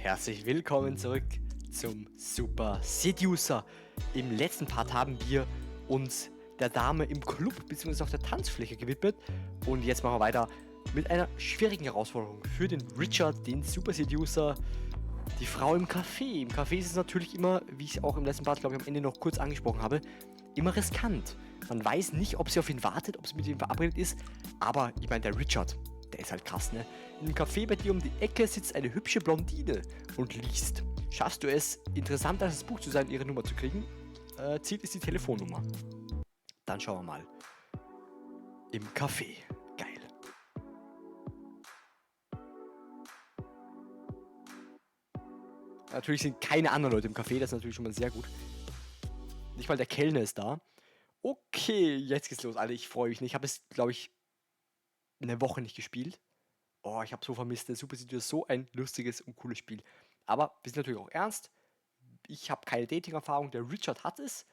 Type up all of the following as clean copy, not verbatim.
Herzlich willkommen zurück zum Super Seducer. Im letzten Part haben wir uns der Dame im Club bzw. auf der Tanzfläche gewidmet und jetzt machen wir weiter mit einer schwierigen Herausforderung für den Richard, den Super Seducer, die Frau im Café. Im Café ist es natürlich immer, wie ich es auch im letzten Part, glaube ich, am Ende noch kurz angesprochen habe, immer riskant. Man weiß nicht, ob sie auf ihn wartet, ob sie mit ihm verabredet ist, aber ich meine, der Richard, der ist halt krass, ne? In einem Café bei dir um die Ecke sitzt eine hübsche Blondine und liest. Schaffst du es, interessanter als das Buch zu sein, ihre Nummer zu kriegen? Ziel ist die Telefonnummer. Dann schauen wir mal. Im Café. Geil. Natürlich sind keine anderen Leute im Café, das ist natürlich schon mal sehr gut. Nicht mal der Kellner ist da. Okay, jetzt geht's los, Alter. Ich freue mich nicht. Ich habe es, glaube ich, eine Woche nicht gespielt. Oh, ich habe so vermisst. Der Super Seducer ist so ein lustiges und cooles Spiel. Aber wir sind natürlich auch ernst. Ich habe keine Dating-Erfahrung. Der Richard hat es.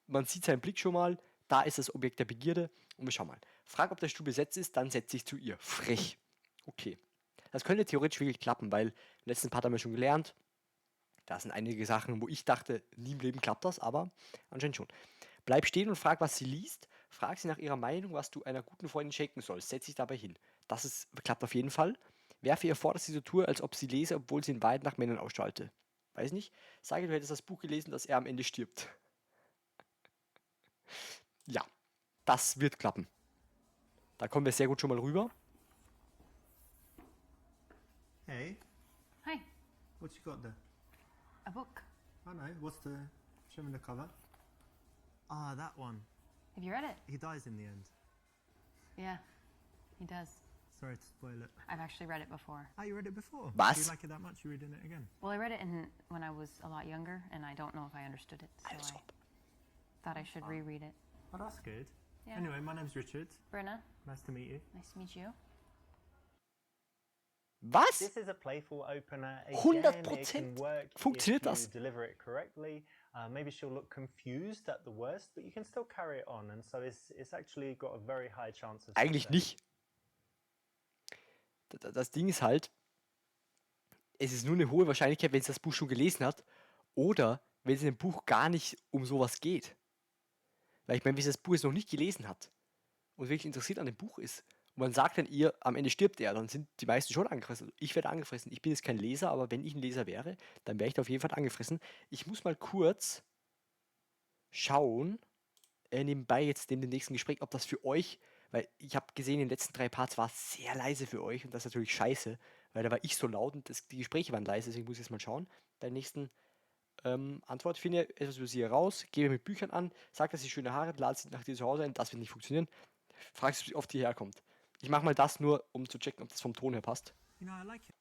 Man sieht seinen Blick schon mal. Da ist das Objekt der Begierde. Und wir schauen mal. Frag, ob der Stuhl besetzt ist, dann setze ich zu ihr. Frech. Okay. Das könnte theoretisch wirklich klappen, weil im letzten Part haben wir schon gelernt. Da sind einige Sachen, wo ich dachte, nie im Leben klappt das, aber anscheinend schon. Bleib stehen und frag, was sie liest. Frag sie nach ihrer Meinung, was du einer guten Freundin schenken sollst. Setz dich dabei hin. Klappt auf jeden Fall. Werfe ihr vor, dass sie so tue, als ob sie lese, obwohl sie in Wahrheit nach Männern ausschalte. Weiß nicht. Sage, du hättest das Buch gelesen, dass er am Ende stirbt. Ja, das wird klappen. Da kommen wir sehr gut schon mal rüber. Hey, Hi, what you got there? a book. I know. Show me the cover. Ah, that one. Have you read it? He dies in the end. Yeah, he does. Sorry to spoil it. I've actually read it before. Ah, you read it before? Was? Do you like it that much? You're reading it again? Well, I read it when I was a lot younger, and I don't know if I understood it, so Also, I thought I should reread it. Oh, that's good. Yeah. Anyway, my name's Richard. Brenna, Nice to meet you. nice to meet you. was? This is a playful opener. Again, 100% it can work funktioniert if you das. deliver it correctly. Maybe she'll look confused at the worst, but you can still carry it on. And so it's actually got a very high chance of Eigentlich success. nicht. Das Ding ist halt, es ist nur eine hohe Wahrscheinlichkeit, wenn sie das Buch schon gelesen hat oder wenn es in dem Buch gar nicht um sowas geht. Weil ich meine, wenn sie das Buch jetzt noch nicht gelesen hat und wirklich interessiert an dem Buch ist und man sagt dann ihr, am Ende stirbt er, dann sind die meisten schon angefressen. Also ich werde angefressen. Ich bin jetzt kein Leser, aber wenn ich ein Leser wäre, dann wäre ich da auf jeden Fall angefressen. Ich muss mal kurz schauen, nebenbei jetzt in dem nächsten Gespräch, ob das für euch, weil ich habe gesehen, in den letzten 3 Parts war es sehr leise für euch und das ist natürlich scheiße, weil da war ich so laut und die Gespräche waren leise, deswegen muss ich jetzt mal schauen. Bei der nächsten Antwort: Finde etwas über sie heraus, gebe mit Büchern an, sag, dass sie schöne Haare hat, lade sie nach dir zu Hause ein, das wird nicht funktionieren. Frag sie, wie oft die herkommt. Ich mache mal das nur, um zu checken, ob das vom Ton her passt. You know, I like it.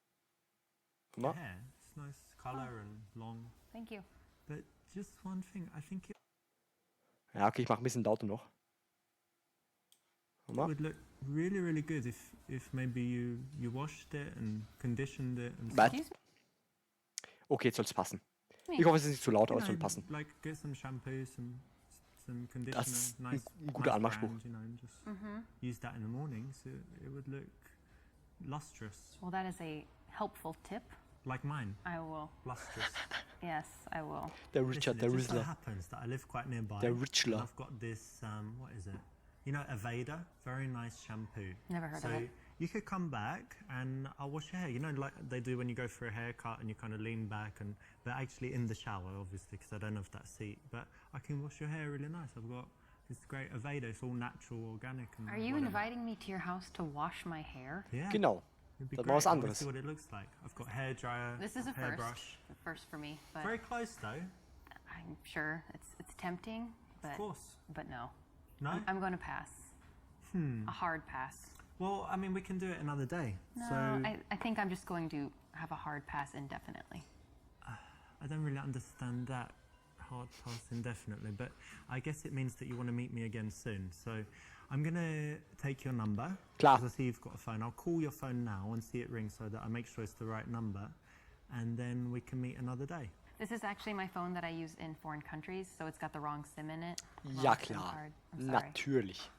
Guck mal. Hair. It's nice color and long. Thank you. But just one thing, I think it Ja, okay, ich mache ein bisschen lauter noch. Guck mal. would look really, really good if maybe you washed it and conditioned it and Was? Excuse me? Okay, jetzt soll es passen. Ich hoffe, es ist nicht zu laut, aber es soll passen. like get some shampoo, some conditioner, Das ist nice, ein guter Anmachspruch. brand, you know, and just use that in the morning, so it would look lustrous, Well, that is a helpful tip. like mine, I will. lustrous. Yes, I will. Der Richard, Listen, der it just so Rizzler. happens that I live quite nearby. Der Richler. and I've got this, what is it? You know, Aveda, very nice shampoo. Never heard so of it. you could come back and I'll wash your hair. You know, like they do when you go for a haircut and you kind of lean back, but actually in the shower, obviously, because I don't have that seat. But I can wash your hair really nice. I've got this great Aveda. It's all natural, organic. And Are you whatever. inviting me to your house to wash my hair? Yeah. Genau. It'd be Das war was great. I wanna anderes. see what it looks like. I've got hair dryer. This is a hairbrush. first for me, but Very close though. I'm sure it's tempting. But, Of course. But no. No. I'm going to pass. A hard pass. Well, I mean, we can do it another day. No, so I think I'm just going to have a hard pass indefinitely. I don't really understand that hard pass indefinitely, but I guess it means that you want to meet me again soon. So I'm gonna take your number. Klar. Because I see you've got a phone. I'll call your phone now and see it ring so that I make sure it's the right number, and then we can meet another day. This is actually my phone that I use in foreign countries, so it's got the wrong SIM in it. Ja, Wrong SIM klar. card. I'm sorry. Natürlich.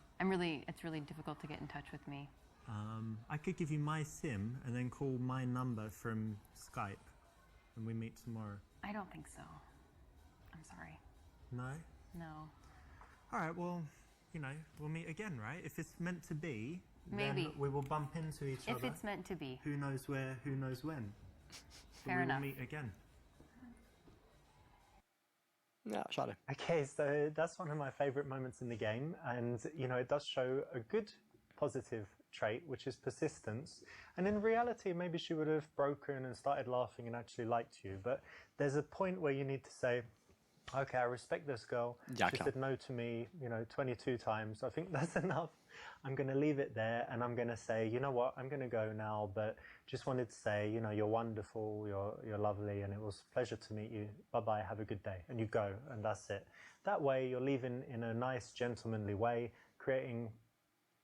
It's really difficult to get in touch with me. I could give you my SIM and then call my number from Skype. and we meet tomorrow? I don't think so. I'm sorry. No? No. All right, well, you know, we'll meet again, right? If it's meant to be, Maybe. then we will bump into each If other. it's meant to be. Who knows where, who knows when. But Fair we enough. will meet again. Ja, schade. Okay, so that's one of my favorite moments in the game, and you know, it does show a good positive trait, which is persistence. And in reality, maybe she would have broken and started laughing and actually liked you, but there's a point where you need to say, okay, I respect this girl. Ja, She klar. said no to me, you know, 22 times. I think that's enough. I'm going to leave it there, and I'm going to say, you know what, I'm going to go now, but just wanted to say, you know, you're wonderful, you're lovely, and it was a pleasure to meet you. Bye-bye, have a good day. And you go, and that's it. That way, you're leaving in a nice, gentlemanly way, creating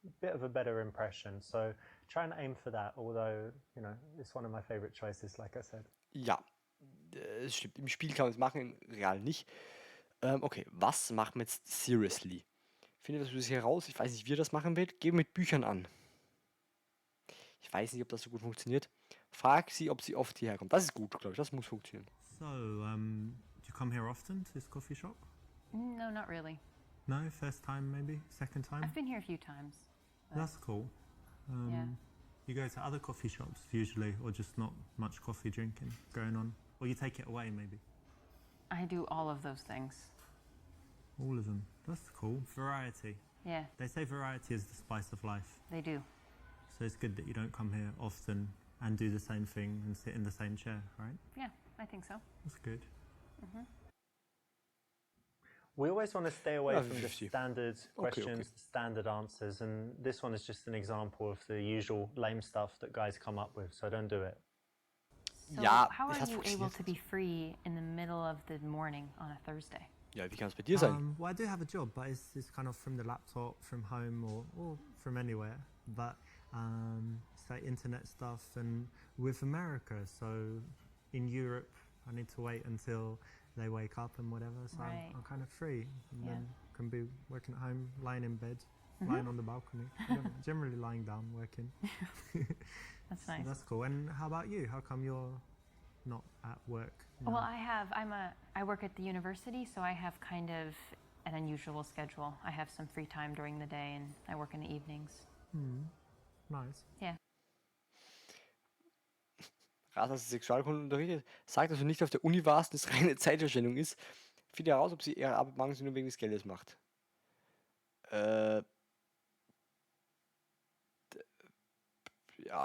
a bit of a better impression. So try and aim for that, although, you know, it's one of my favorite choices, like I said. Ja, es stimmt. Im Spiel kann man es machen, im Real nicht. Okay, was machen wir jetzt seriously? Finde das hier heraus. Ich weiß nicht, wie ihr das machen werdet. Gebe mit Büchern an. Ich weiß nicht, ob das so gut funktioniert. Frag sie, ob sie oft hierher kommt. Das ist gut, glaube ich. Das muss funktionieren. So, do you come here often to this coffee shop? No, not really. No? First time maybe? Second time? I've been here a few times. That's cool. Yeah. You go to other coffee shops usually, or just not much coffee drinking going on? Or you take it away maybe? I do all of those things. All of them. That's cool. Variety. Yeah, They say variety is the spice of life. they do. So it's good that you don't come here often and do the same thing and sit in the same chair, right? Yeah, I think so. That's good. We always want to stay away Yeah, from the 50. standard questions, okay. the standard answers, and this one is just an example of the usual lame stuff that guys come up with, so don't do it. So Ja, how es are hat you able funktioniert. to be free in the middle of the morning on a Thursday? Ja, wie kann es bei dir sein? Well, I do have a job, but it's kind of from the laptop, from home, or from anywhere. But it's like internet stuff, and with America, so in Europe, I need to wait until they wake up and whatever. So Right. I'm kind of free, and Yeah. then can be working at home, lying in bed, lying on the balcony, generally lying down, working. That's So nice. that's cool. And how about you? How come you're not at work? now? Well, I work at the university, so I have kind of an unusual schedule. I have some free time during the day, and I work in the evenings. Nice. Yeah. Rat, dass du Sexualkunde unterrichtet. Sag, dass du nicht auf der Uni warst und es reine Zeitverschwendung ist. Finde heraus, ob sie ihre Arbeit machen, sie nur wegen des Geldes macht.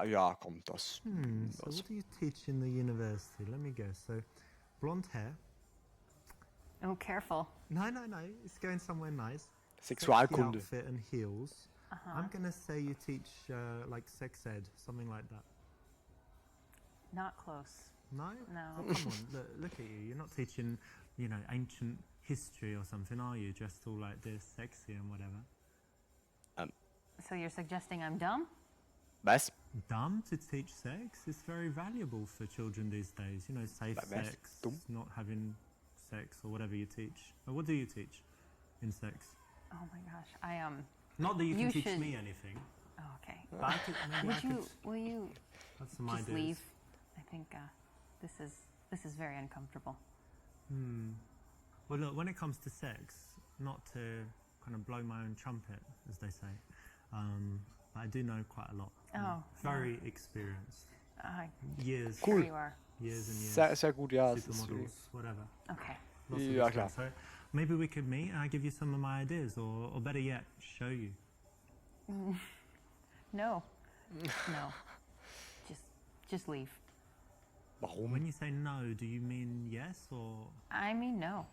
Ja, komm, das. So what do you teach in the university? Let me guess. So, blonde hair. Oh, careful. No. It's going somewhere nice. Sexualkunde. Sexy outfit and heels. I'm gonna say you teach like sex ed, something like that. Not close. No? No. Oh, come on, look at you. You're not teaching, you know, ancient history or something, are you? Dressed all like this, sexy and whatever. So you're suggesting I'm dumb? Was? Dumb to teach sex? It's very valuable for children these days. You know, safe Was? sex, Dumm? not having sex or whatever you teach. Or what do you teach in sex? Oh my gosh. Not that you can You teach should- me anything. Oh, okay. But I could, maybe I Would you? could Will you have some just ideas. leave? I think this is very uncomfortable. Well, look, when it comes to sex, not to kind of blow my own trumpet, as they say, but I do know quite a lot. Oh, Very experienced. Years. Cool. Here you are. Years and years. Sehr, sehr gut, ja. Es ist so. Supermodels, whatever. Okay. Lots of Ja, experience. klar. So maybe we could meet and I give you some of my ideas, or better yet, show you. No. No. Just leave. Warum? When you say no, do you mean yes or I mean no.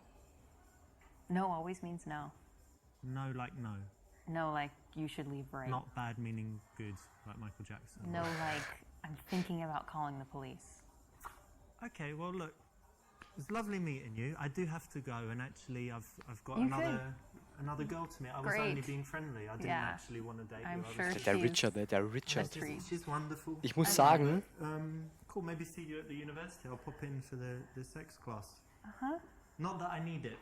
No always means no. no like no? No, like you should leave right. Not bad meaning good, like Michael Jackson. No, like I'm thinking about calling the police. Okay, well look, it's lovely meeting you. I do have to go, and actually I've got You another girl to meet. I was Great. only being friendly. I didn't Yeah. actually want to date I'm you. I was sure just- Der she's- Richard, der Richard. a treat. She's wonderful. Ich muss sagen, Cool, maybe see you at the university. I'll pop in for the sex class. Uh-huh. Not that I need it.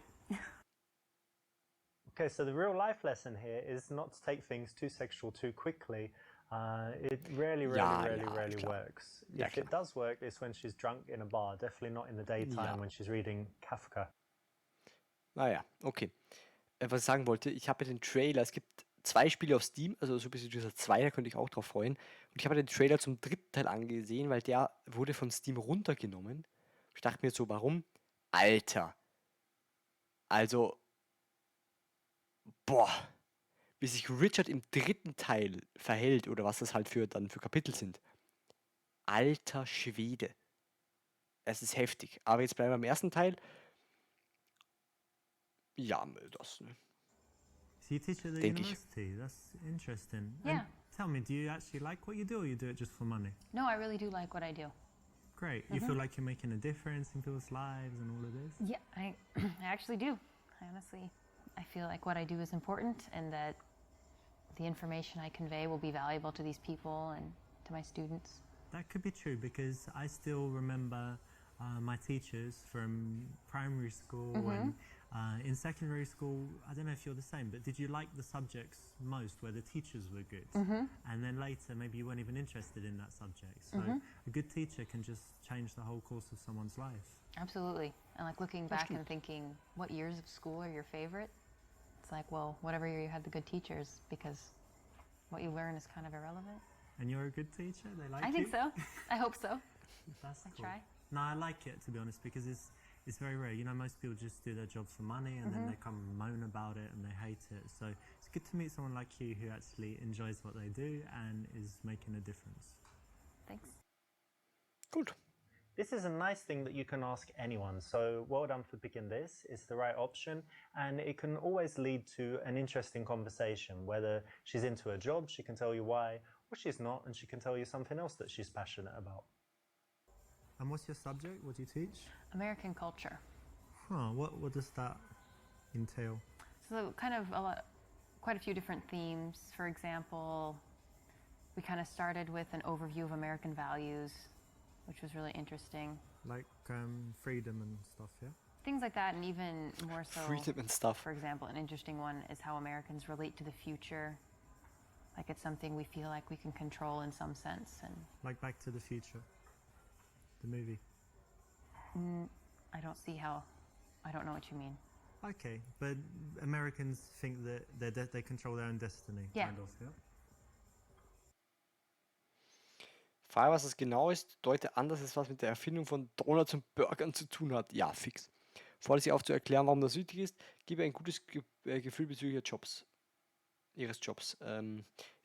Okay, so the real life lesson here is not to take things too sexual too quickly. It really klar. works. Ja, If it klar. does work, it's when she's drunk in a bar. Definitely not in the daytime Ja. when she's reading Kafka. Naja, okay. Was ich sagen wollte, ich habe den Trailer, es gibt 2 Spiele auf Steam, also so ein bisschen dieser 2, da könnte ich auch drauf freuen. Und ich habe den Trailer zum 3. Teil angesehen, weil der wurde von Steam runtergenommen. Ich dachte mir so, warum? Alter, also, boah, wie sich Richard im 3. Teil verhält oder was das halt dann für Kapitel sind. Alter Schwede. Es ist heftig. Aber jetzt bleiben wir beim 1. Teil. Ja, das, So you teach at the denke ich. university? That's interesting. Yeah. And tell me, do you actually like what you do, or you do it just for money? No, I really do like what I do. Great. You feel like you're making a difference in people's lives and all of this? Yeah, I actually do. I feel like what I do is important and that the information I convey will be valuable to these people and to my students. That could be true because I still remember my teachers from primary school and in secondary school. I don't know if you're the same, but did you like the subjects most where the teachers were good? And then later, maybe you weren't even interested in that subject. So a good teacher can just change the whole course of someone's life. Absolutely. And like looking back and thinking, what years of school are your favorite? It's like, well, whatever year you had the good teachers, because what you learn is kind of irrelevant. And you're a good teacher? They like you? I think so. I hope so. That's I cool. try. No, I like it, to be honest, because it's very rare. You know, most people just do their job for money and then they come and moan about it and they hate it. So it's good to meet someone like you who actually enjoys what they do and is making a difference. Thanks. Gut. This is a nice thing that you can ask anyone, so well done for picking this. It's the right option, and it can always lead to an interesting conversation. Whether she's into her job, she can tell you why, or she's not, and she can tell you something else that she's passionate about. And what's your subject? What do you teach? American culture. Huh, what does that entail? So kind of quite a few different themes. For example, we kind of started with an overview of American values, which was really interesting. Like freedom and stuff, yeah? Things like that, and even more so, Freedom and stuff. for example, an interesting one is how Americans relate to the future. Like it's something we feel like we can control in some sense. And Like Back to the Future, the movie. I don't know what you mean. Okay, but Americans think that they control their own destiny, Yeah. kind of, yeah? Frage, was das genau ist, deute an, dass es was mit der Erfindung von Donuts und Burgern zu tun hat. Ja, fix. Fordere sie auf zu erklären, warum das wichtig ist, gebe ein gutes Gefühl bezüglich ihres Jobs. Ja,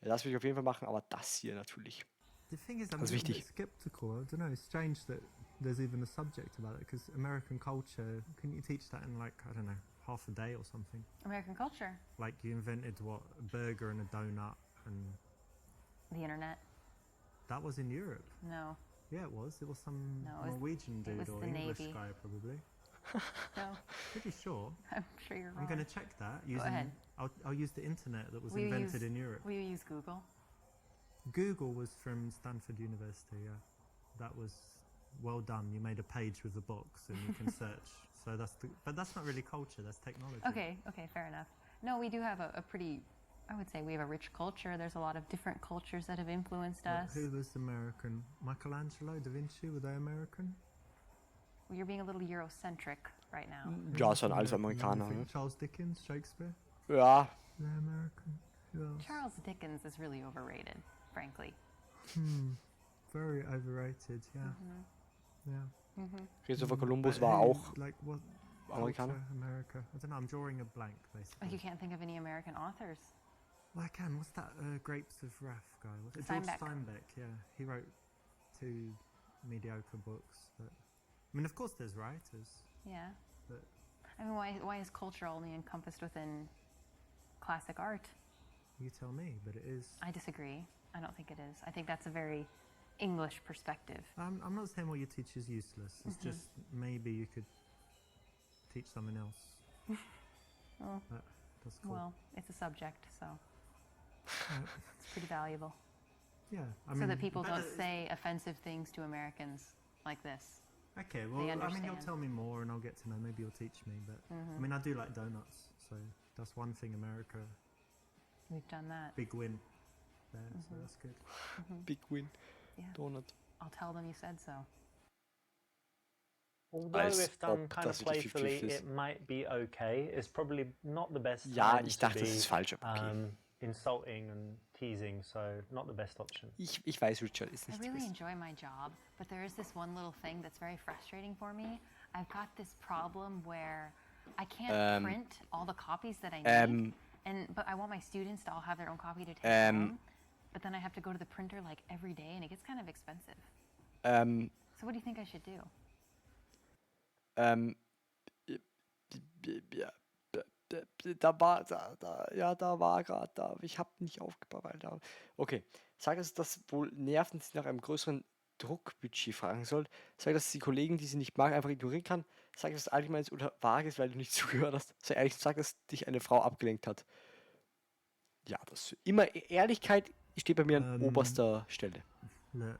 das will ich auf jeden Fall machen, aber das hier natürlich. The thing is, I'm That's a bit wichtig. skeptical. I don't know, it's strange that there's even a subject about it, because American culture, couldn't you teach that in like, I don't know, half a day or something? American culture, Like you invented what, a burger and a donut, and the internet. that was in Europe. No, Yeah, it was. It was some No, it was- Norwegian it dude was or the English Navy. guy, probably. no, Pretty sure. I'm sure you're wrong. I'm going to check that using. ahead. I'll use the internet that was Will you invented use- in Europe. Will you use Google? Google was from Stanford University. Yeah, that was well done. You made a page with a box and you can search. So but that's not really culture. That's technology. Okay, fair enough. No, we do have a pretty, I would say we have a rich culture. There's a lot of different cultures that have influenced But us. who was American? Michelangelo, Da Vinci, were they American? Well, you're being a little Eurocentric right now. Ja, es waren alles American, Amerikaner. anything. Ne? Charles Dickens, Shakespeare, Ja, they're American. Who else? Charles Dickens is really overrated, frankly. Very overrated. Yeah, yeah. Christopher Columbus But war who, auch like what? Amerikaner. Culture, America. I don't know. I'm drawing a blank, Like basically. you can't think of any American authors. Well, I can. What's that Grapes of Wrath guy? What's it? George Steinbeck. Steinbeck. Yeah, he wrote 2 mediocre books. But I mean, of course, there's writers. Yeah. But I mean, why is culture only encompassed within classic art? you tell me. But it is. I disagree. I don't think it is. I think that's a very English perspective. I'm not saying what you teach is useless. It's just maybe you could teach someone else. Well, That's cool. well, it's a subject, so Right. it's pretty valuable. Yeah, I So mean, that people better- don't say offensive things to Americans like this. Okay, well, they I mean, you'll understand. tell me more, and I'll get to know. Maybe you'll teach me. But I mean, I do like donuts, so that's one thing. America, We've done that. big win. there, so that's good. Big win. Yeah. Donut. I'll tell them you said so. Although Als if done ob kind of das wirklich 50-50 playfully, ist. it might be okay. It's probably not the best Ja, time ich to dachte, das be ist falsch, aber okay. insulting and teasing, so not the best option. Ich weiß, Richard ist I nicht really die enjoy my job, but there is this one little thing that's very frustrating for me. I've got this problem where I can't print all the copies that I need, but I want my students to all have their own copy to take home. But then I have to go to the printer like every day, and it gets kind of expensive. So what do you think I should do? Da war gerade da. Ich habe nicht aufgebaut, weil da. Okay. Sag, dass das wohl nervt und sie nach einem größeren Druckbudget fragen soll. Sag, dass die Kollegen, die sie nicht mag, einfach ignorieren kann. Sag, dass es allgemein ist oder vage ist, weil du nicht zugehört hast. Sei ehrlich, sag, dass dich eine Frau abgelenkt hat. Ja, das immer Ehrlichkeit steht bei mir an oberster Stelle. Look,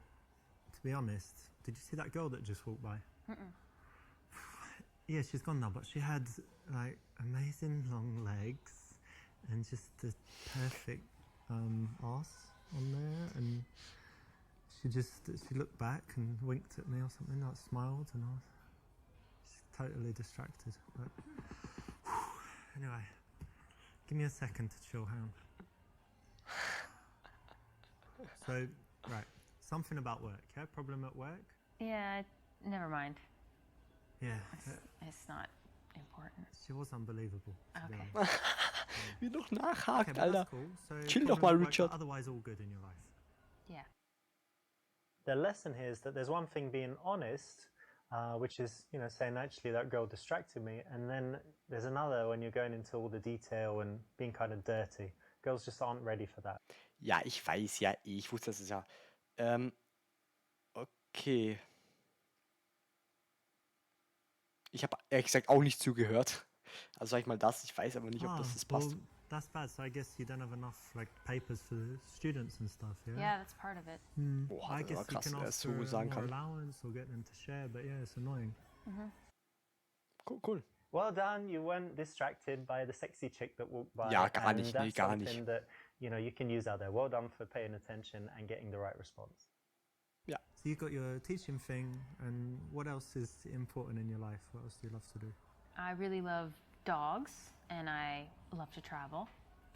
to be honest, did you see that girl that just walked by? Yeah, she's gone now, but she had like amazing long legs and just the perfect ass on there, and she looked back and winked at me or something, like smiled, and I was just totally distracted. But anyway, give me a second to chill. Hang on. So, right, something about work. Yeah, problem at work. Yeah, never mind. Yeah, It's not important. she was unbelievable. To be Okay. honest. Wie noch Okay, nachhakt, but Alter. that's cool. So Chill doch problem mal, at work, Richard. but otherwise, all good in your life. Yeah. The lesson here is that there's one thing being honest, which is, saying actually that girl distracted me, and then there's another when you're going into all the detail and being kind of dirty. Girls just aren't ready for that. Ja, ich weiß ja eh. Ich wusste, das ist ja. Okay. Ich habe ehrlich gesagt auch nicht zugehört. Also sag ich mal das. Ich weiß aber nicht, ob das passt. Well, that's bad. So I guess you don't have enough like papers for the students and stuff. Yeah. Yeah, that's part of it. Boah, I das war guess you krass, can wer ask es for so sagen more kann. allowance or get them to share, but yeah, it's annoying. Cool. Well done, you weren't distracted by the sexy chick that walked by. Ja, gar and nicht, nee, that's gar something nicht. that, you can use out there. Well done for paying attention and getting the right response. Ja. So you got your teaching thing, and what else is important in your life? What else do you love to do? I really love dogs, and I love to travel.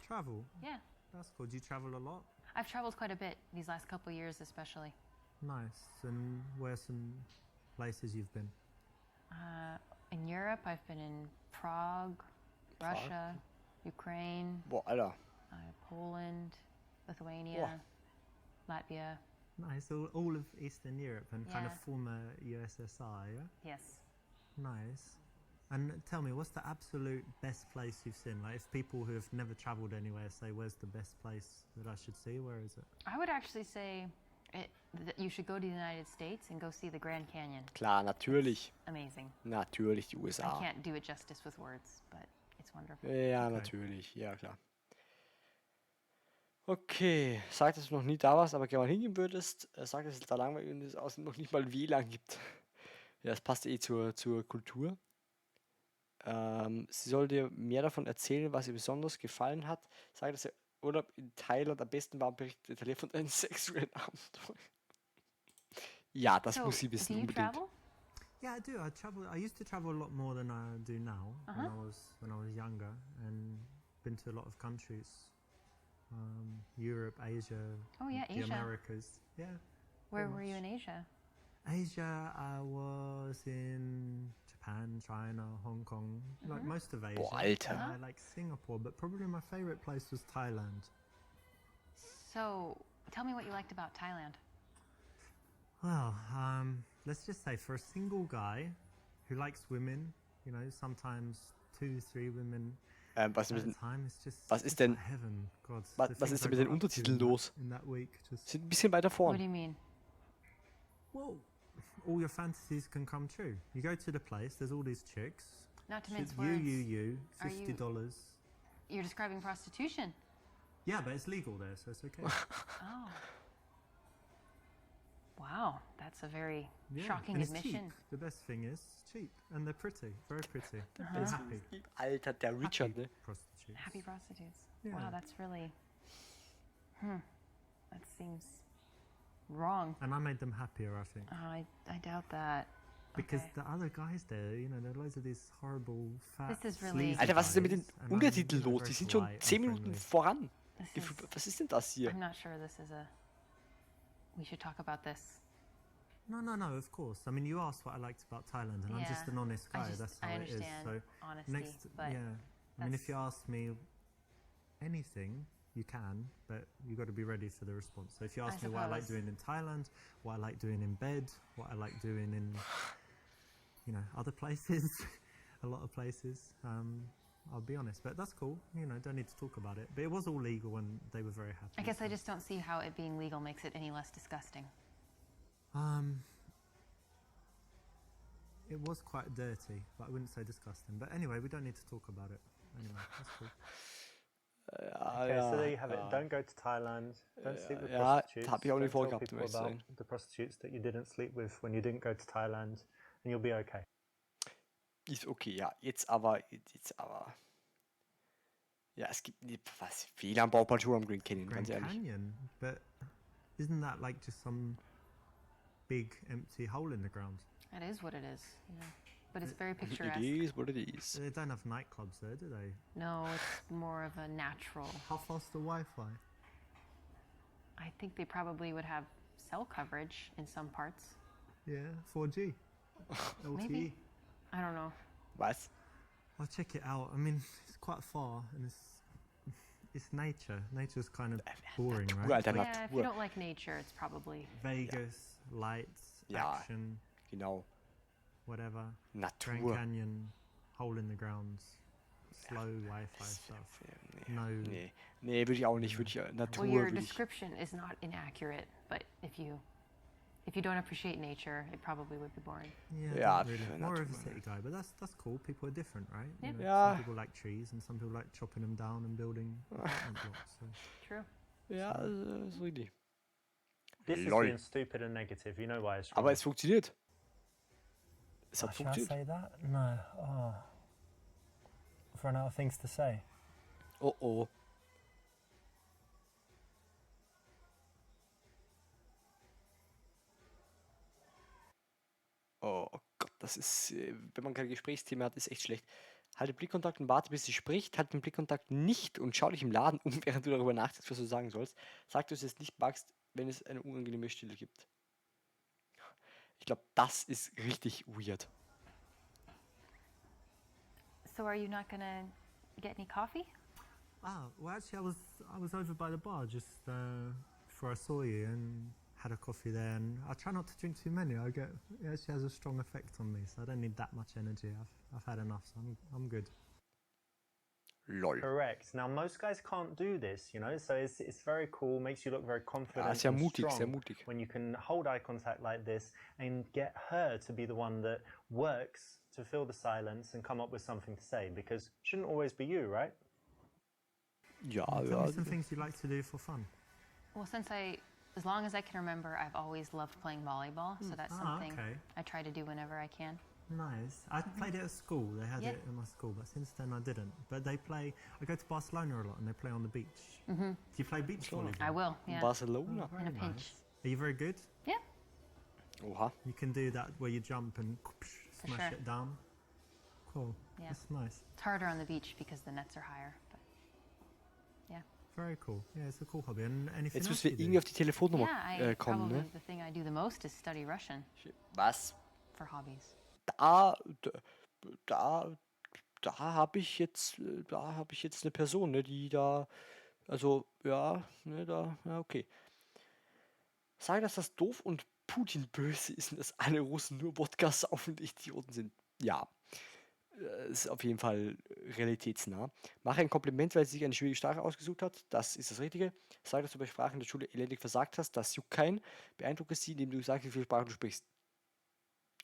Travel. Yeah. That's cool. Do you travel a lot? I've traveled quite a bit these last couple years, especially. Nice. And where some places you've been? In Europe, I've been in Prague, Russia, Ukraine, Boah, Alter. Poland, Lithuania, Latvia. Nice. All of Eastern Europe and kind of Yeah. former USSR, yeah? Yes. Nice. And tell me, what's the absolute best place you've seen? Like, if people who have never traveled anywhere say, where's the best place that I should see? Where is it? I would actually say that you should go to the United States and go see the Grand Canyon. Klar, natürlich. Amazing. Natürlich die I USA. can't do it justice with words, but it's wonderful. Ja, Okay. natürlich. Ja, klar. Okay. Sag, dass du noch nie da warst, aber gerne mal hingehen würdest. Sag, dass es da langweilig und es außerdem noch nicht mal WLAN gibt. Ja, das passt eh zur Kultur. Sie soll dir mehr davon erzählen, was ihr besonders gefallen hat. Sag, dass der Urlaub in Thailand am besten war und berichtet detailliert von deinen sexuellen Abenteuern. Ja, das So, muss sie do wissen, you unbedingt. travel? Yeah, I do. I used to travel a lot more than I do now when I was younger, and been to a lot of countries. Europe, Asia, Oh, yeah, the Asia. Americas. Yeah. Where Very were you much. in Asia? Asia, I was in Japan, China, Hong Kong, like most of Asia. Alter. And I like Singapore, but probably my favorite place was Thailand. So, tell me what you liked about Thailand. Well, let's just say for a single guy who likes women, sometimes 2, 3 women Was, at a ist, time, it's just was ist it's denn- like heaven. God, was the ist things denn I mit den got up to Untertiteln in that- los? in that week? Just sind ein bisschen weiter What do vorn. you mean? well, all your fantasies can come true. You go to the place, there's all these chicks. Not to Shit, mince you, words. you, Are you- $50. You're describing prostitution. Yeah, but it's legal there, so it's okay. Oh. Wow, that's a very Yeah, shocking and it's admission. cheap. The best thing is it's cheap, and they're pretty, very pretty. They're happy. Alter, der Richard, ne? Prostitutes. Happy prostitutes. Yeah. Wow, that's really. That seems wrong. And I made them happier, I think. I doubt that. Because Okay. the other guys there, there are loads of these horrible, fat, This is really- sleazy Alter, was ist denn mit den guys, and I'm, Untertiteln los? very Die sind schon polite and 10 Minuten friendly. voran. This is, Was ist denn das hier? I'm not sure this is a... We should talk about this. No, of course. I mean, you asked what I liked about Thailand, and I'm just Yeah, an honest guy. That's how I it is. understand So honesty, next, but yeah. I mean, if that's- you ask me anything, you can, but you got to be ready for the response. So if you ask me what I like suppose. doing in Thailand, what I like doing in bed, what I like doing in, other places, a lot of places, I'll be honest. But that's cool. Don't need to talk about it. But it was all legal, and they were very happy. I guess I so- just don't see how it being legal makes it any less disgusting. It was quite dirty, but I wouldn't say disgusting. But anyway, we don't need to talk about it. Anyway, that's cool. Okay, so there you have it. Don't go to Thailand. Don't sleep with Ja, prostitutes. hab ich auch nicht Don't tell vorgehabt, um people ehrlich zu about sein. the prostitutes that you didn't sleep with when you didn't go to Thailand, and you'll be okay. Ist okay, ja. Jetzt aber. Ja, es gibt. Was? Fehler am Bauplantur am Grand Canyon, Grand ganz ehrlich. Canyon, but isn't that like just some big empty hole in the ground? That is what it is. Yeah. But it's very It picturesque. is what it is. They don't have nightclubs there, do they? No, it's more of a natural. How fast the Wi-Fi? I think they probably would have cell coverage in some parts. Yeah, 4G. LTE. Maybe. I don't know. Was? I'll check it out. I mean, it's quite far, and it's nature. Nature's kind of boring, Natur, right? Alter, Yeah, if you Natur. don't like nature, it's probably... Vegas, lights, Ja. action, Genau. whatever. Grand Natur. Canyon, hole in the ground, slow Wi-Fi stuff. No. Nee, würde ich auch nicht. Natur Well, your würde ich. description is not inaccurate, but if you don't appreciate nature, it probably would be boring. Yeah, Yeah, not really. fair More enough. of a city guy, but that's cool. People are different, right? Yeah. Yeah. Some people like trees, and some people like chopping them down and building apartment blocks. So. True. Ja, ist richtig. This is Lol. being stupid and negative. You know why it's wrong. Aber es funktioniert. Es hat Should I funktioniert. say that? No. Oh. I've run out of things to say. Oh oh. Oh Gott, das ist, wenn man kein Gesprächsthema hat, ist echt schlecht. Halte Blickkontakt und warte, bis sie spricht. Halte den Blickkontakt nicht und schau dich im Laden um, während du darüber nachdenkst, was du sagen sollst. Sag, dass du es nicht magst, wenn es eine unangenehme Stille gibt. Ich glaube, das ist richtig weird. So are you not gonna get any coffee? Well, actually, I was over by the bar just before I saw you and had a coffee there. And I try not to drink too many. It actually has a strong effect on me, so I don't need that much energy. I've had enough, so I'm good. Lol. Correct. Now, most guys can't do this, so it's very cool, makes you look very confident Ja, sehr and mutig, strong sehr mutig. when you can hold eye contact like this and get her to be the one that works to fill the silence and come up with something to say, because it shouldn't always be you, right? Ja, Tell ja. me some things you like to do for fun. Well, as long as I can remember, I've always loved playing volleyball, so that's something okay. I try to do whenever I can. Nice. I played it at school. They had Yeah. it in my school, but since then I didn't. But I go to Barcelona a lot, and they play on the beach. Do you play beach volleyball? I will, yeah. Barcelona. Very In a pinch. nice. Are you very good? Yeah. Oha. You can do that where you jump and smash sure. it down. Cool. Yeah. That's nice. It's harder on the beach because the nets are higher. But yeah. Very cool. Yeah, it's a cool hobby. And anything Jetzt else müssen wir you do? irgendwie auf die Telefonnummer Yeah, kommen, probably ne? the thing I do the most is study Russian Was? for hobbies. Da habe ich jetzt eine Person, ne, die da, also ja, ne, ja, okay. Sag, dass das doof und Putin böse ist und dass alle Russen nur Wodka saufen und Idioten sind. Ja, ist auf jeden Fall realitätsnah. Mache ein Kompliment, weil sie sich eine schwierige Sprache ausgesucht hat. Das ist das Richtige. Sag, dass du bei Sprachen in der Schule elendig versagt hast. Das juckt keinen. Beeindrucke sie, indem du sagst, wie viele Sprachen du sprichst.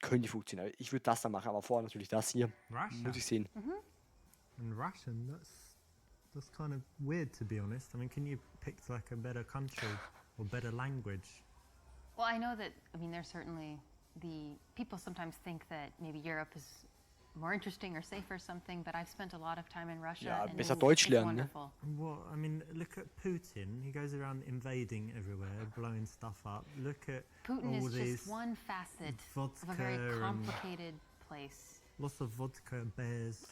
Können die funktionieren. Ich würde das dann machen, aber vorher natürlich das hier. Russian. Muss ich sehen. And Russian, that's kind of weird, to be honest. I mean, can you pick like a better country or better language? Well, I know that, there's certainly the people sometimes think that maybe Europe is more interesting or safe or something, but I've spent a lot of time in Russia. Ja, and besser it's Deutsch lernen, ne? wonderful. Well, I mean, look at Putin. He goes around invading everywhere, blowing stuff up. Look at Putin all is these just one facet of a vodka very and complicated place. lots of vodka and bears.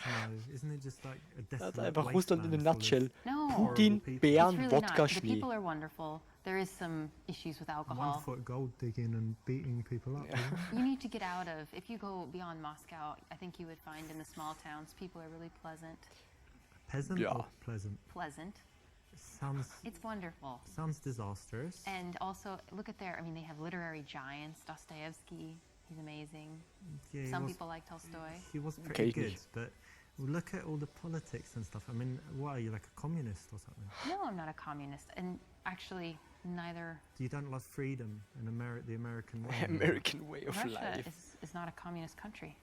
Isn't it just like a Das ist desolate einfach Russland in a wasteland full of nutshell. No, Putin, people. it's Bären, really Wodka, not. The Schnee. people are wonderful. There is some issues with alcohol. 1 foot gold digging and beating people up. isn't it? You need to get out of, if you go beyond Moscow, I think you would find in the small towns, people are really pleasant. Peasant Yeah. or pleasant? Pleasant. It's wonderful. Sounds disastrous. And also, look at their, I mean, they have literary giants. Dostoevsky, he's amazing. Yeah, Some people like Tolstoy. He was Okay, pretty ich good, nicht. but look at all the politics and stuff. I mean, what are you, like a communist or something? No, I'm not a communist. And actually, neither. You don't love freedom and the American way. American way of Russia life. is not a communist country.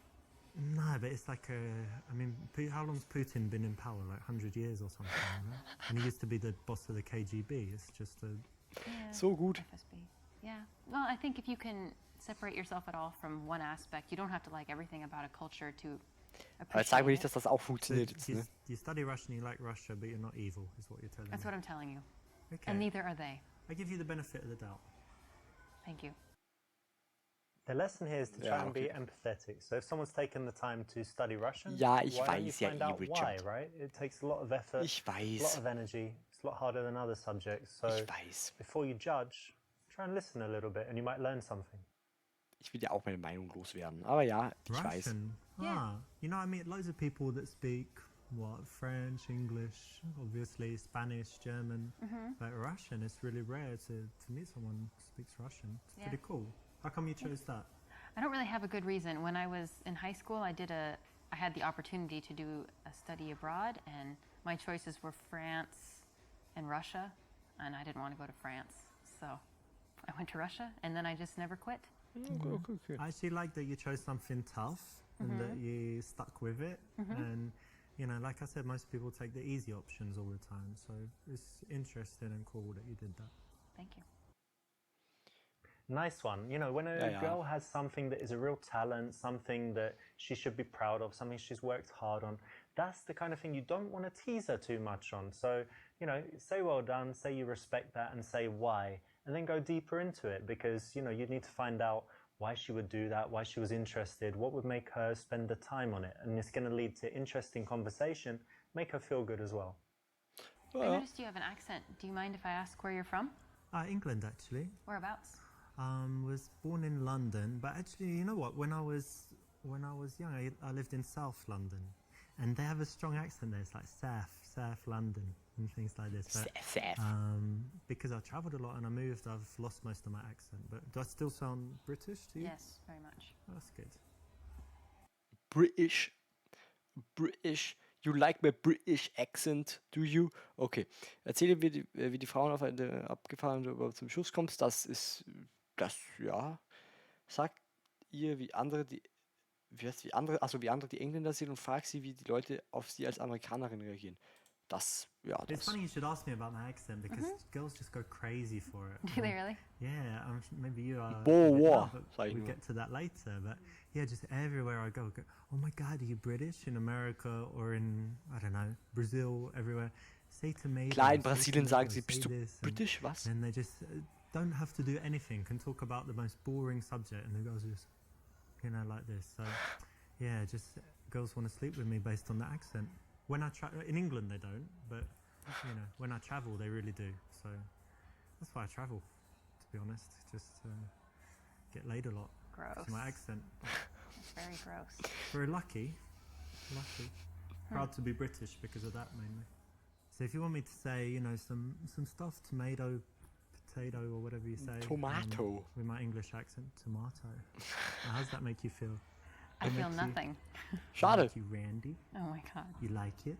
No, but it's like I mean, how long's Putin been in power? Like 100 years or something, you know? And he used to be the boss of the KGB. It's just a... Yeah, So gut. FSB. Yeah. Well, I think if you can separate yourself at all from one aspect, you don't have to like everything about a culture to Aber jetzt sag mir appreciate nicht, it. dass das auch So funktioniert jetzt, ne? you study Russian, you like Russia, but you're not evil, is what you're telling That's me. what I'm telling you. Okay. And neither are they. I give you the benefit of the doubt. Thank you. The lesson here is to try Yeah, and be okay. empathetic. So if someone's taken the time to study Russian, Ja, ich why don't you weiß ja find eh, out why, Richard. right? It takes a lot of effort, Ich a lot weiß. of energy. It's a lot harder than other subjects. So Ich weiß. before you judge, try and listen a little bit and you might learn something. Ich will ja auch meine Meinung loswerden. Aber ja, ich weiß. Russian? Yeah. Ah, you know, I meet loads of people that speak, what, French, English, obviously Spanish, German. But Russian, it's really rare to meet someone who speaks Russian. It's Yeah. pretty cool. How come you chose that? I don't really have a good reason. When I was in high school, I had the opportunity to do a study abroad, and my choices were France and Russia, and I didn't want to go to France, so I went to Russia, and then I just never quit. Okay. I actually like that you chose something tough and that you stuck with it. And, you know, like I said, most people take the easy options all the time. So it's interesting and cool that you did that. Thank you. Nice one. You know, when a Yeah, yeah. girl has something that is a real talent, something that she should be proud of, something she's worked hard on, that's the kind of thing you don't want to tease her too much on. So, you know, say well done, say you respect that, and say why, and then go deeper into it, because, you know, you need to find out why she would do that, why she was interested, what would make her spend the time on it. And it's going to lead to interesting conversation, make her feel good as well. I Ja. noticed you have an accent. Do you mind if I ask where you're from? England, actually. Whereabouts? Was born in London, but actually, you know what? When I was young, I lived in South London, and they have a strong accent there. It's like South London, and things like this. But, Seth. because I travelled a lot and I moved, I've lost most of my accent. But do I still sound British to you? Yes, very much. Oh, that's good. British. You like my British accent, do you? Okay. Erzähle, wie die Frauen auf eine abgefahren überhaupt zum Schuss kommst. Ja. Sagt ihr, wie andere wie andere die Engländer sind und fragt sie, wie die Leute auf sie als Amerikanerin reagieren. It's Das. funny you should ask me about my accent because girls just go crazy for it. Do they really? Yeah, maybe you are. Boah, a bit boah, now, but sag ich we'll nur. get to that later. But yeah, just everywhere I go, oh my God, are you British? In America or in, I don't know, Brazil, everywhere. Say tomato. Klar, in say Brasilien tomato, sagen sie, say bist du this," and British? Was? then they just don't have to do anything, can talk about the most boring subject, and the girls just, you know, like this. So yeah, just girls want to sleep with me based on the accent. When I in England they don't, but you know, when I travel they really do. So that's why I travel, to be honest. Just get laid a lot. Gross. To my accent. That's very gross. Very lucky. Proud to be British because of that mainly. So if you want me to say, you know, some stuff, tomato, potato, or whatever you say. Tomato. With my English accent, tomato. Now, how does that make you feel? I feel makes you- nothing. Schade. Make you Randy? Oh my god. You like it?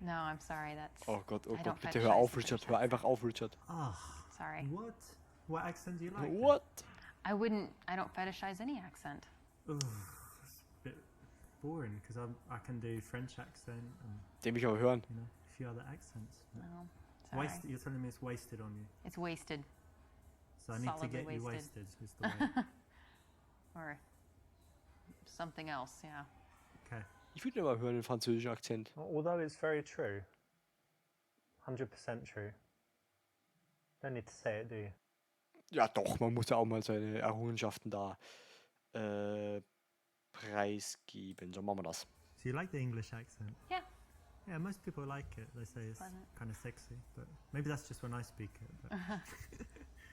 No, I'm sorry. That's. Oh Gott, I don't bitte hör fetishize auf, the Richard. British Hör einfach auf, Richard. Ah, Sorry. what? What accent do you like? What? I don't fetishize any accent. Ugh, it's a bit boring because I can do French accent and, Den will ich aber hören. you know, a few other accents. No. Sorry. You're telling me it's wasted on you. It's wasted. So I need to Solidly get you wasted. wasted is the way. Or something else, yeah. Ich würde aber hören den französischen Akzent. Although it's very true. 100% true. Don't need to say it, do you? Ja, doch, man muss ja auch mal seine Errungenschaften da preisgeben. So machen wir das. So you like the English accent? Yeah. Yeah, most people like it. They say it's Pleasant. kind of sexy, but maybe that's just when I speak it. But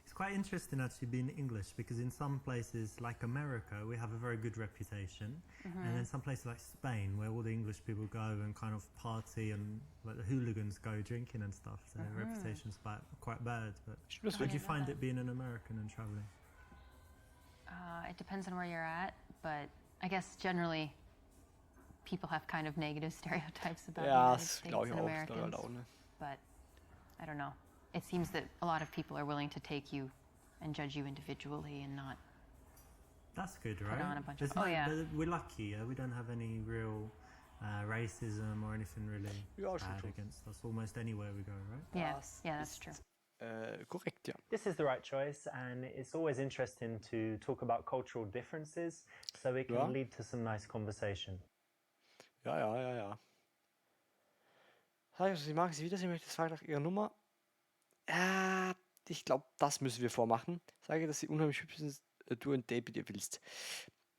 it's quite interesting actually being English, because in some places like America, we have a very good reputation, and then some places like Spain, where all the English people go and kind of party and like the hooligans go drinking and stuff. Their reputation's quite bad. But Stimmt, das how do you didn't know find that. it being an American and traveling? It depends on where you're at, but I guess generally people have kind of negative stereotypes about the Ja, United das States glaube ich and auch. Das glaube ich Americans. halt auch, ne? But I don't know. It seems that a lot of people are willing to take you and judge you individually and not. That's good, right? on a bunch of- There's yeah. We're lucky, yeah? We don't have any real racism or anything really Ja, stimmt bad schon. against us almost anywhere we go, right? Yeah, Das yeah, that's ist, true. Korrekt, ja. This is the right choice, and it's always interesting to talk about cultural differences so it can Ja. lead to some nice conversation. Ja. Sag ich, was Sie mag, Sie wiedersehen möchte, frage nach Ihrer Nummer. Ich glaube, das müssen wir vormachen. Sage, dass Sie unheimlich hübsch sind, du ein Date mit ihr willst.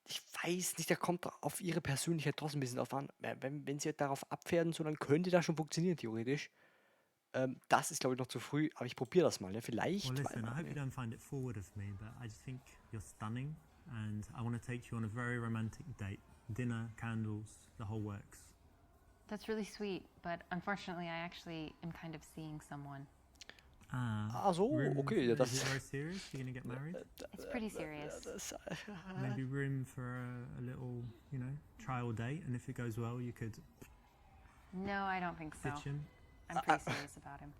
Ich weiß nicht, da kommt auf Ihre Persönlichkeit trotzdem ein bisschen drauf an. Wenn Sie darauf abfährden, so, dann könnte das schon funktionieren, theoretisch. Das ist, glaube ich, noch zu früh, aber ich probiere das mal. Ne? Vielleicht. Well, listen, I weil- hope you don't find it forward of me, but I just think you're stunning, and I want to take you on a very romantic date. Dinner, candles, the whole works. That's really sweet, but unfortunately, I actually am kind of seeing someone. so, okay, ja, Is das. it very serious? You're gonna get married? It's pretty serious. das Maybe room for a little, trial date, and if it goes well, you could No, I don't think so. ditch him. I'm pretty serious about him.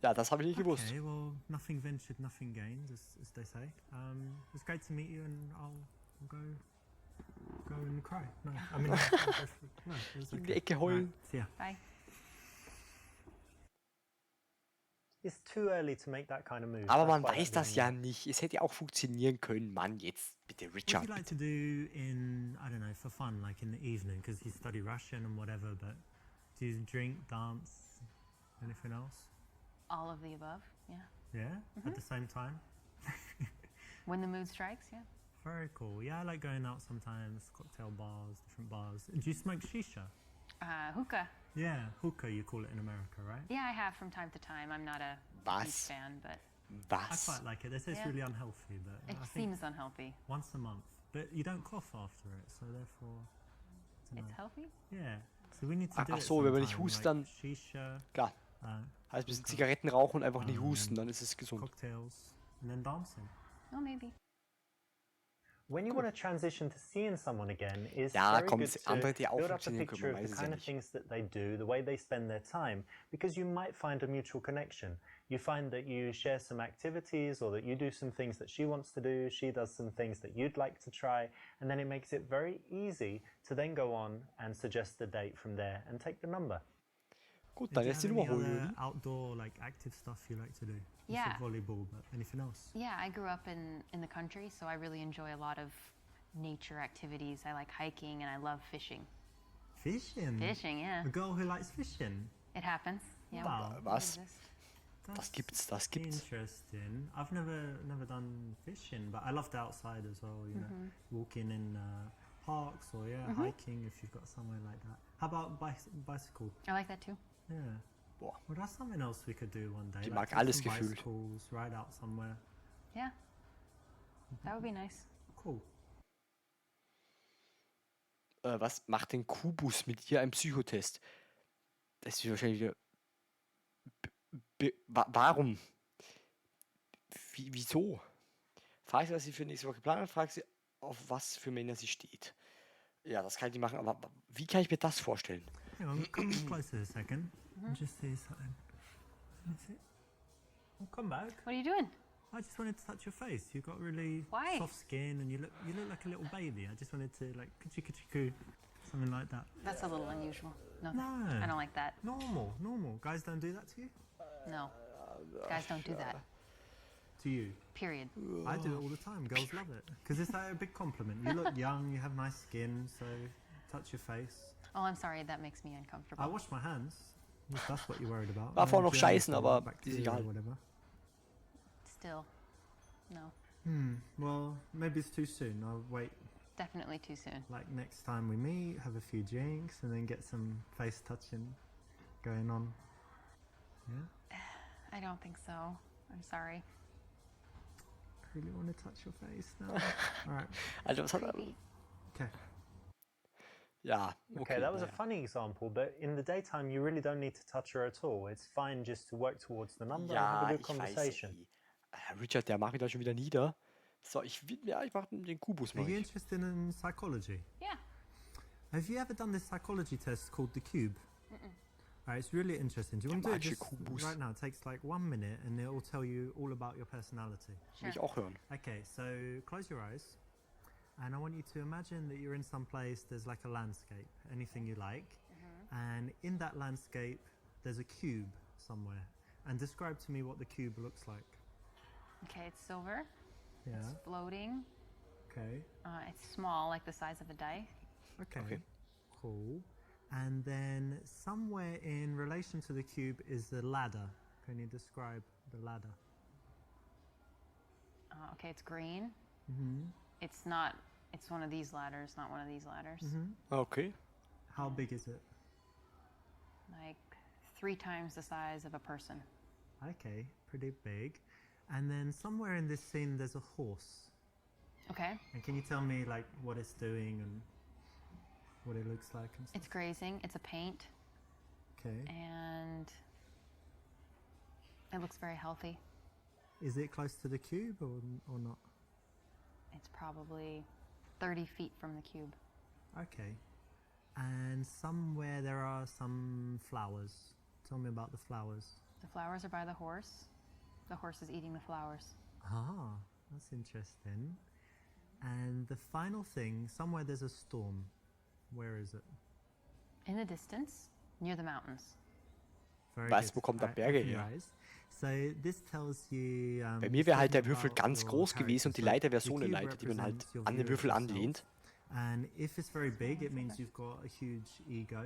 ja, das habe ich nicht gewusst. Okay, well, nothing ventured, nothing gained, as they say. It's great to meet you, and I'll go and cry. No, I mean, no, it's In die okay. Ecke heulen. Right, see ya. Bye. It's too early to make that kind of move. Aber That's man why that weiß das didn't ja work. nicht. Es hätte ja auch funktionieren können. Mann, jetzt bitte, What do Richard. you like to do in, I don't know, for fun, like in the evening, because you study Russian and whatever, but do you drink, dance, anything else? All of the above, yeah. Yeah? At the same time? When the mood strikes, yeah. Very cool. Yeah, I like going out sometimes, cocktail bars, different bars. Do you smoke shisha? Hookah. Yeah, hookah you call it in America, right? Yeah, I have from time to time. I'm not a huge Was? fan, but I Was? quite like it. They say it's Yeah. really unhealthy, but it I think seems unhealthy. once a month. But you don't cough after it, so therefore, I don't It's know. healthy? Yeah. So we need to Ach- do ach it so, wenn man nicht sometime, hust, like dann- shisha, Klar. uh, Heißt, ein bisschen Zigaretten rauchen und einfach nicht husten, dann ist es gesund. cocktails, and then dancing. Oh, maybe. When you want to transition to seeing someone again, it's Ja, very komm, good es- to andere, die auch build up a funktionieren können, picture man of weiß the es ja kind of nicht. things that they do, the way they spend their time, because you might find a mutual connection. You find that you share some activities, or that you do some things that she wants to do, she does some things that you'd like to try, and then it makes it very easy to then go on and suggest a date from there and take the number. Gut, Do dann you lässt die have Nummer any holen. other outdoor, like active stuff you like to do? You Yeah. said volleyball, but anything else? Yeah, I grew up in the country, so I really enjoy a lot of nature activities. I like hiking and I love fishing. Fishing. Fishing, yeah. A girl who likes fishing. It happens. Yeah. Wow. it Was? exists. Das gibt's, das gibt's. Interesting. I've never done fishing, but I love the outside as well. You know, walking in parks or hiking if you've got somewhere like that. How about bicycle? I like that too. Yeah. Boah. Well, that's something else we could do one day. Die like mag take alles some gefühlt. bicycles, ride out somewhere. Yeah. That would be nice. Cool. Was macht denn Kubus mit dir einen Psychotest? Das ist wahrscheinlich wieder. Warum? Wieso? Frag sie, was sie für nächste Woche geplant hat, frag sie, auf was für Männer sie steht. Ja, das kann ich nicht machen, aber wie kann ich mir das vorstellen? Hang on, come closer a second. And just see something. That's it. Well, come back. What are you doing? I just wanted to touch your face. You've got really Why? soft skin, and you look like a little baby. I just wanted to like kuchi something like that. That's a little unusual. No, No. I don't like that. Normal. Guys don't do that to you. No. Guys don't do that. To you. Period. I do it all the time. Girls love it because it's like a big compliment. You look young. You have nice skin. So touch your face. Oh, I'm sorry, that makes me uncomfortable. I wash my hands. If that's what you're worried about. War vorher noch Germs scheißen, or aber bacteria ist or egal. whatever. Still, no. Well, maybe it's too soon. I'll wait. Definitely too soon. Like next time we meet, have a few drinks, and then get some face touching going on. Yeah. I don't think so. I'm sorry. I really want to touch your face now. All right. Alter, was hat er? Okay. Ja, Okay, that was a naja. funny example, but in the daytime, you really don't need to touch her at all. It's fine just to work towards the number and have Ja, a good ich weiß ja conversation. nie. Richard, der macht mich da schon wieder nieder. So, ich mach den Kubus Are mal. you interested in psychology? Yeah. Have you ever done this psychology test called the cube? Alright, it's really interesting. Do you want to do it magische just Kubus. right now? It takes like 1 minute and it will tell you all about your personality. Will ich auch hören. Okay, so close your eyes and I want you to imagine that you're in some place, there's like a landscape, anything you like, and in that landscape there's a cube somewhere, and describe to me what the cube looks like. Okay, it's silver. Yeah, It's floating. okay, It's small, like the size of a die. okay, cool. And then somewhere in relation to the cube is the ladder. Can you describe the ladder? Okay, it's green. It's one of these ladders, not one of these ladders. Okay. How big is it? Like 3 times the size of a person. Okay, pretty big. And then somewhere in this scene there's a horse. Okay. And can you tell me like what it's doing and what it looks like and stuff? It's grazing. It's a paint. Okay. And it looks very healthy. Is it close to the cube or not? It's probably 30 feet from the cube. Okay. And somewhere there are some flowers. Tell me about the flowers. The flowers are by the horse. The horse is eating the flowers. Ah, that's interesting. And the final thing, somewhere there's a storm. Where is it? In the distance, near the mountains. Very Was, good. wo kommt da Alright, Berge open your her? eyes. So this tells you, Bei mir wäre halt der something Würfel about ganz your groß gewesen und die character. Leiter wäre So so the eine cube Leiter, die man halt represents your an den view of Würfel yourself. anlehnt. And if it's very big, it means you've got a huge ego.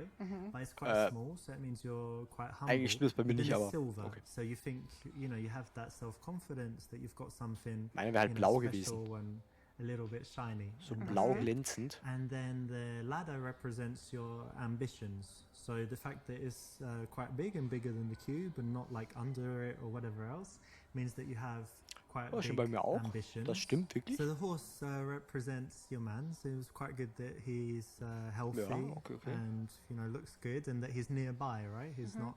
But it's quite small, so it means you're quite humble. Eigentlich stimmt es bei mir But then nicht, it's aber silver, okay. so you think, you have that self-confidence that you've got something Meine wäre halt blau gewesen. special and a little bit shiny. So And blau that's it. glänzend. And then the ladder represents your ambitions. So the fact that it's quite big and bigger than the cube and not like under it or whatever else means that you have quite Oh, schon bei big mir auch. ambitions. Das stimmt wirklich. So the horse represents your man. So it was quite good that he's healthy okay. and looks good, and that he's nearby, right? He's not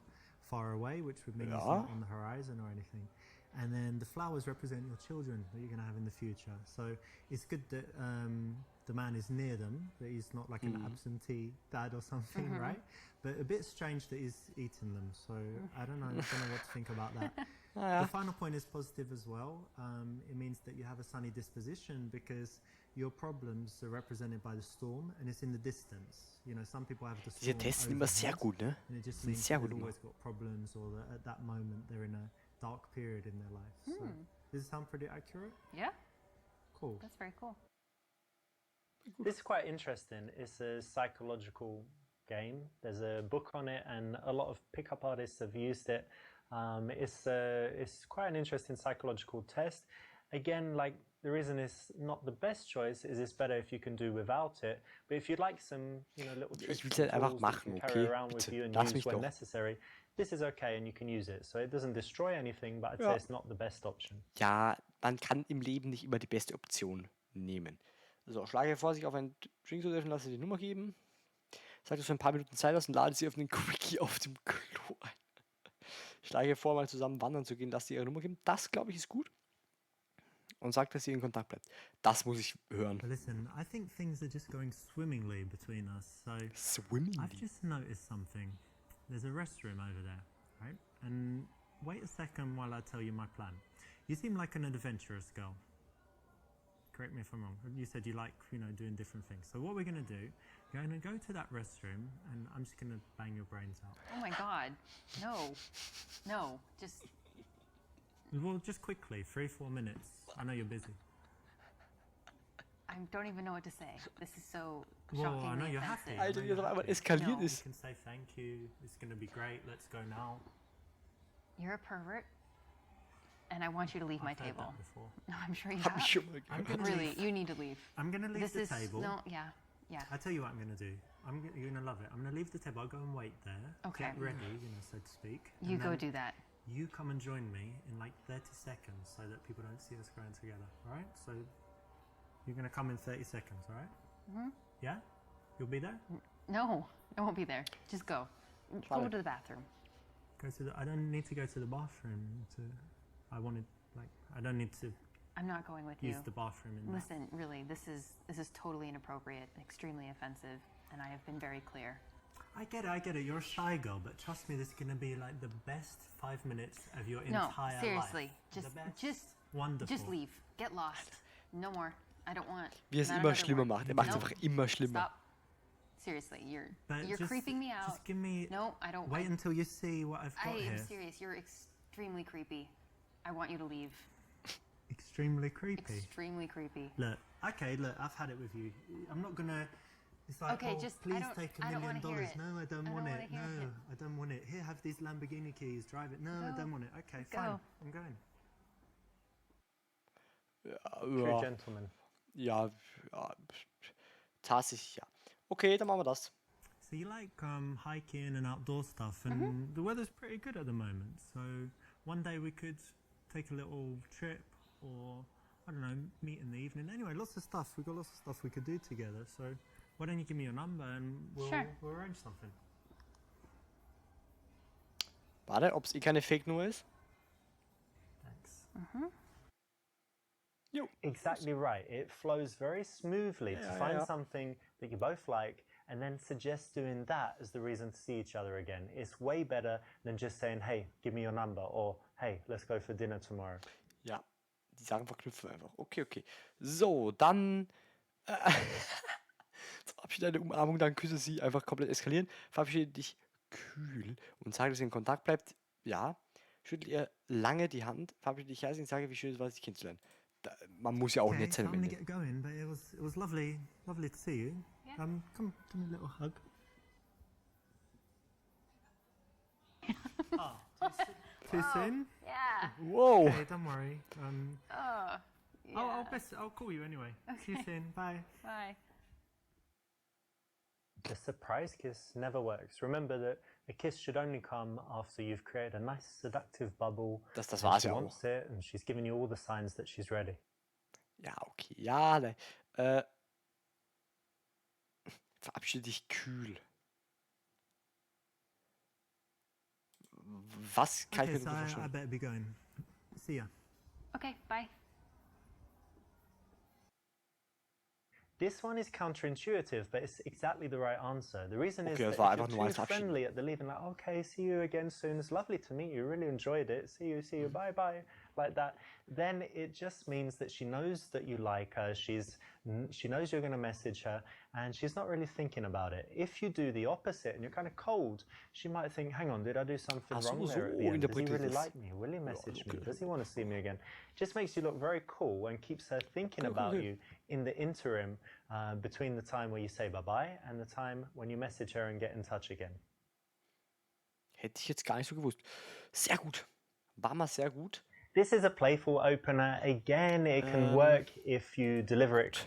far away, which would mean he's Ja. not on the horizon or anything. And then the flowers represent your children that you're going to have in the future. So it's good that the man is near them, that he's not like an absentee dad or something, right? But a bit strange that he's eating them. So I don't know what to think about that. The final point is positive as well. It means that you have a sunny disposition because your problems are represented by the storm and it's in the distance. Some people have the Diese storm Tests sind immer sehr overhead, gut, ne? and it just Sind means sehr that gut they've immer. always got problems or that at that moment they're in a dark period in their life. So does it sound pretty accurate? Yeah, Cool. that's very cool. This is quite interesting. It's a psychological game. There's a book on it, and a lot of pickup artists have used it. It's quite an interesting psychological test. Again, like the reason it's not the best choice is it's better if you can do without it. But if you'd like some, little tricks will's and halt einfach tools that machen, you can carry okay? around with Bitte, you and lass use mich when doch. necessary, this is okay and you can use it. So it doesn't destroy anything, but I'd Ja. say it's not the best option. Ja, man kann im Leben nicht immer die beste Option nehmen. So, schlage vor, sich auf einen Drink zu treffen, lasse die Nummer geben. Sag, dass du für ein paar Minuten Zeit hast und lade sie auf einen Quickie auf dem Klo ein. Schlage vor, mal zusammen wandern zu gehen, lass sie ihre Nummer geben. Das, glaube ich, ist gut. Und sagt, dass sie in Kontakt bleibt. Das muss ich hören. Well, listen, I think things are just going swimmingly between us. So Swimmingly. I've just noticed something. There's a restroom over there, right? And wait a second while I tell you my plan. You seem like an adventurous girl. Correct me if I'm wrong. You said you like, doing different things. So what we're going to do, you're going to go to that restroom and I'm just going to bang your brains out. Oh my God, no, just Well, just quickly, 3-4 minutes. I know you're busy. I don't even know what to say. This is so Well, I know shockingly you're happy. offensive. Alter, wie you're das einfach happy. eskaliert No. You ist. can say thank you. It's gonna be great. Let's go now. You're a pervert, and I want you to leave my I've heard table. that before. No, I'm sure you Hab have. ich schon mal I'm gehört. gonna Really, leave. you need to leave. I'm gonna leave This the is table. no, yeah, yeah. I tell you what I'm gonna do. You're gonna love it. I'm gonna leave the table. I'll go and wait there. Okay. Get ready, so to speak. You and go then do that. You come and join me in like 30 seconds, so that people don't see us going together. All right? So you're gonna come in 30 seconds. All right? Mhm. Yeah. You'll be there. No, I won't be there. Just go. Go Schade. to the bathroom. Go to the. I don't need to go to the bathroom. I wanted like. I don't need to I'm not going with you. use the bathroom in that. Listen, really, this is totally inappropriate, extremely offensive, and I have been very clear. I get it. You're a shy girl, but trust me, this is gonna be like the best 5 minutes of your No, entire seriously, life. The best. just Wonderful. leave. Get lost. No more. I don't want. Wie er es not immer another schlimmer word. macht. Er macht es Nope. einfach immer schlimmer. Stop. Seriously, you're But just, creeping me out. Just give me. No, I don't. Wait until you see what I've I got am here. serious. You're extremely creepy. I want you to leave. Extremely creepy. Extremely creepy. Look, I've had it with you. I'm not gonna. It's like, Okay, oh, just- I please don't- take I $1 don't million. wanna hear it. No, I don't I want don't it. wanna hear No, it. I don't want it. Here, have these Lamborghini keys. Drive it. No, I Go. don't want it. Okay, Go. fine. I'm going. True Ja, gentleman. ja, ja, tatsächlich ja. Okay, dann machen wir das. So you like hiking and outdoor stuff, and the weather's pretty good at the moment. So one day we could take a little trip, or I don't know, meet in the evening. Anyway, lots of stuff. We've got lots of stuff we could do together. So why don't you give me your number and Sure. we'll arrange something. Warte, ob es keine Fake Nummer ist? Thanks. Jo. Exactly right. It flows very smoothly to Yeah, find yeah. something that you both like and then suggest doing that as the reason to see each other again. It's way better than just saying, hey, give me your number, or hey, let's go for dinner tomorrow. Ja, die Sachen verknüpfen wir einfach. Okay, okay. So, dann verabschiede eine Umarmung, dann küsse sie, einfach komplett eskalieren. Verabschiede dich kühl und sage, dass ihr in Kontakt bleibt. Ja, schüttel ihr lange die Hand, verabschiede dich herzlich und sage, wie schön es war, dich kennenzulernen. Man muss ja auch nett sein so am I'm gonna Ende. get going, but it was lovely to see you. Yeah. Come, give me a little hug. Oh, too soon? Yeah. Wow! Okay, don't worry. Oh. Yeah. I'll call you anyway. See you soon. Bye. Bye. The surprise kiss never works. Remember that a kiss should only come after you've created a nice seductive bubble. Das and war's she ja wants auch. it and she's giving you all the signs that she's ready. Ja, okay. Ja, ne. Verabschiede dich kühl. Was kann Okay, ich so mir I vorstellen? better be going. See ya. Okay. Bye. This one is counterintuitive, but it's exactly the right answer. The reason is Okay, das that war if einfach you're nur ein too Verabschieden. friendly at the leaving, like, okay, see you again soon, it's lovely to meet you, really enjoyed it, see you, bye bye, like that, then it just means that she knows that you like her, she knows you're going to message her, and she's not really thinking about it. If you do the opposite and you're kind of cold, she might think, hang on, did I do something Ach so, wrong there at so the end? Does he interpretiert really es. like me? Will he message me? okay. Does he want to see me again? Just makes you look very cool and keeps her thinking Okay, about okay. you in the interim between the time where you say bye-bye and the time when you message her and get in touch again. Hätte ich jetzt gar nicht so gewusst. Sehr gut. War mal sehr gut. This is a playful opener. Again, it can work if you deliver it